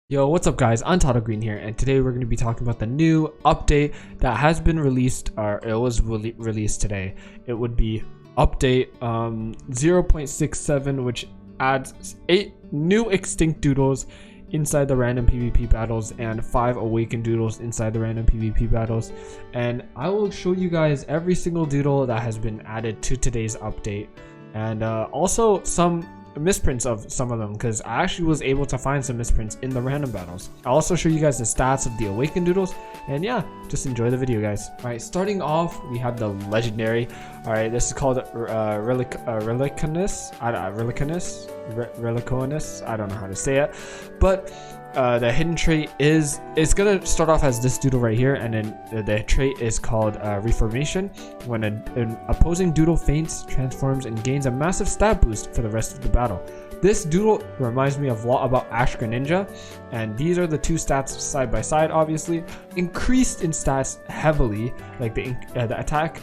Yo, what's up guys? I'm Total Green here, and today we're going to be talking about the new update that has been released, or it was released today. It would be update 0.67, which adds 8 new extinct doodles inside the random PvP battles and 5 awakened doodles inside the random PvP battles. And I will show you guys every single doodle that has been added to today's update, and also some misprints of some of them, because I actually was able to find some misprints in the random battles. I'll also show you guys the stats of the awakened doodles, and yeah, just enjoy the video guys. All right, starting off we have the legendary. All right, this is called Relicanus. I don't know how to say it, but the hidden trait is, it's gonna start off as this doodle right here, and then the trait is called reformation. When an opposing doodle faints, transforms, and gains a massive stat boost for the rest of the battle. This doodle reminds me a lot about Ash Greninja, and these are the two stats side by side. Obviously, increased in stats heavily, like the attack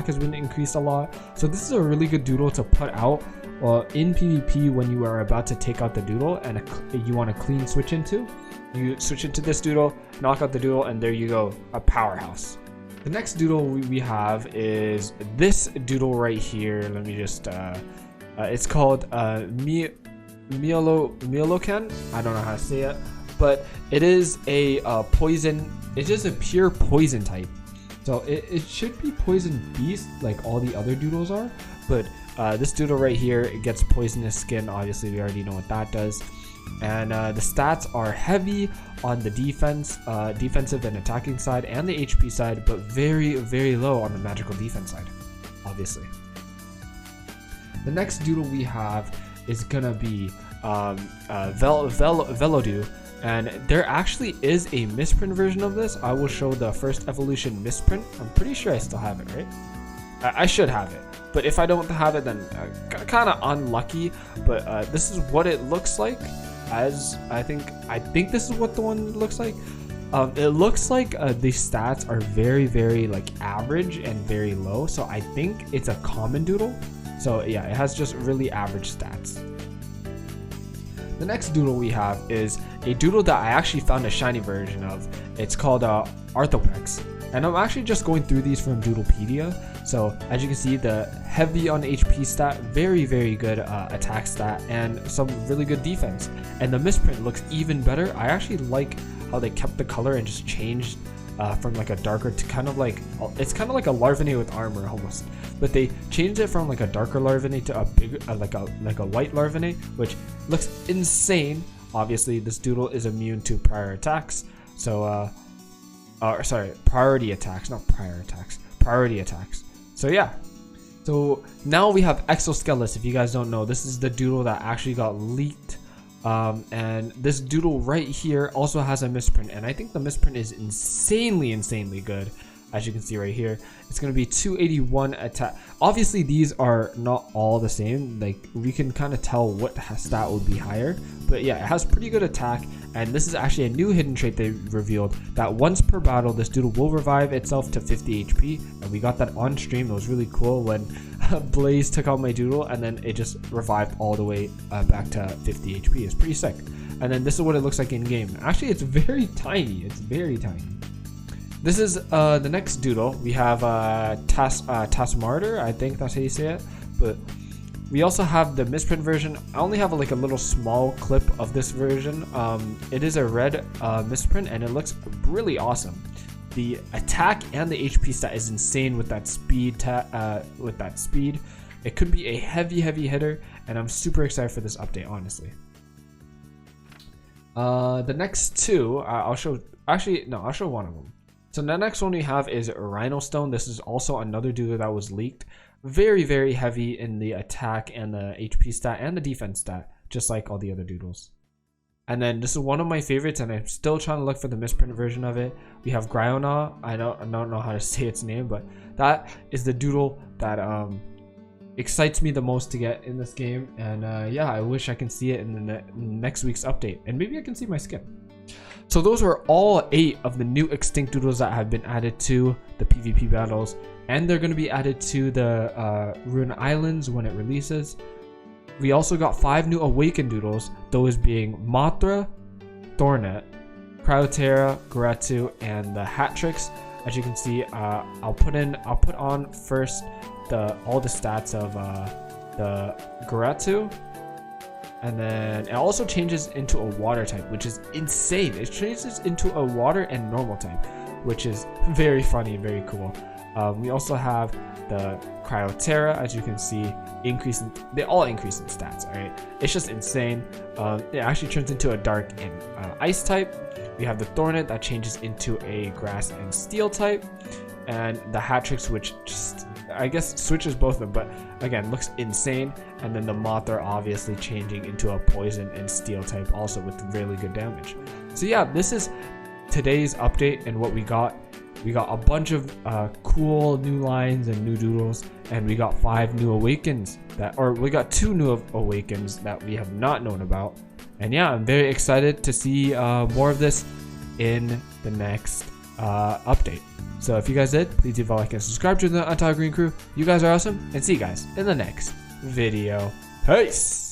has been increased a lot. So this is a really good doodle to put out in PvP when you are about to take out the doodle and you want a clean switch into. You switch into this doodle, knock out the doodle, and there you go, a powerhouse. The next doodle we have is this doodle right here. Let me just it's called Milokan. I don't know how to say it, but it is a poison. It's just a pure poison type, so it should be poison beast like all the other doodles are, but this doodle right here, it gets poisonous skin. Obviously we already know what that does, and the stats are heavy on the defensive and attacking side and the HP side, but very low on the magical defense side, obviously. The next doodle we have is gonna be Velodu, and there actually is a misprint version of this. I will show the first evolution misprint. I'm pretty sure I still have it, right? I should have it, but if I don't have it, then kind of unlucky. But this is what it looks like. I think this is what the one looks like. It looks like the stats are very like average and very low, so I think it's a common doodle. So yeah, it has just really average stats. The next doodle we have is a doodle that I actually found a shiny version of. It's called Arthropex, and I'm actually just going through these from Doodlepedia. So as you can see, the heavy on HP stat, very good attack stat, and some really good defense. And the misprint looks even better. I actually like how they kept the color and just changed from like a darker to kind of like, it's kind of like a Larvae with armor almost, but they changed it from like a darker Larvae to a big like a white Larvae, which looks insane. Obviously this doodle is immune to prior attacks, so sorry, priority attacks, not prior attacks, priority attacks. So yeah, so now we have Exoskelelis. If you guys don't know, this is the doodle that actually got leaked. And this doodle right here also has a misprint, and I think the misprint is insanely good. As you can see right here, it's going to be 281 attack. Obviously these are not all the same, like we can kind of tell what stat would be higher, but yeah, it has pretty good attack. And this is actually a new hidden trait they revealed, that once per battle this doodle will revive itself to 50 HP, and we got that on stream. It was really cool when Blaze took out my doodle and then it just revived all the way back to 50 HP. It's pretty sick. And then this is what it looks like in game. Actually, it's very tiny. It's very tiny. This is the next doodle. We have Martyr. I think that's how you say it. But we also have the misprint version. I only have like a little small clip of this version. It is a red misprint, and it looks really awesome. The attack and the HP stat is insane with that speed. It could be a heavy hitter, and I'm super excited for this update, honestly. The next two, I'll show. Actually, no, I'll show one of them. So the next one we have is Rhino Stone. This is also another doodle that was leaked. Very heavy in the attack and the HP stat and the defense stat, just like all the other doodles. And then this is one of my favorites, and I'm still trying to look for the misprint version of it. We have Gryona. I don't know how to say its name, but that is the doodle that excites me the most to get in this game. And yeah, I wish I can see it in the next week's update, and maybe I can see my skin. So those were all 8 of the new extinct doodles that have been added to the PvP battles, and they're going to be added to the Rune Islands when it releases. We also got 5 new Awaken doodles, those being Martyr, Thornet, Cryoterra, Goretu, and the Hatrix. As you can see, I'll put on first all the stats of the Goretu, and then it also changes into a water type, which is insane. It changes into a water and normal type, which is very funny and very cool. We also have the Cryoterra, as you can see, they all increase in stats. All right, it's just insane. It actually turns into a dark and ice type. We have the Thornet that changes into a grass and steel type, and the Hatrix, which just, I guess, switches both of them, but again, looks insane. And then the Martyr obviously changing into a poison and steel type also with really good damage. So yeah, this is today's update and what we got. We got a bunch of cool new lines and new doodles, and we got 5 new awakens we got 2 new awakens that we have not known about. And yeah, I'm very excited to see more of this in the next update. So if you guys did, please leave a like and subscribe to the Untitled Green Crew. You guys are awesome, and see you guys in the next video. Peace!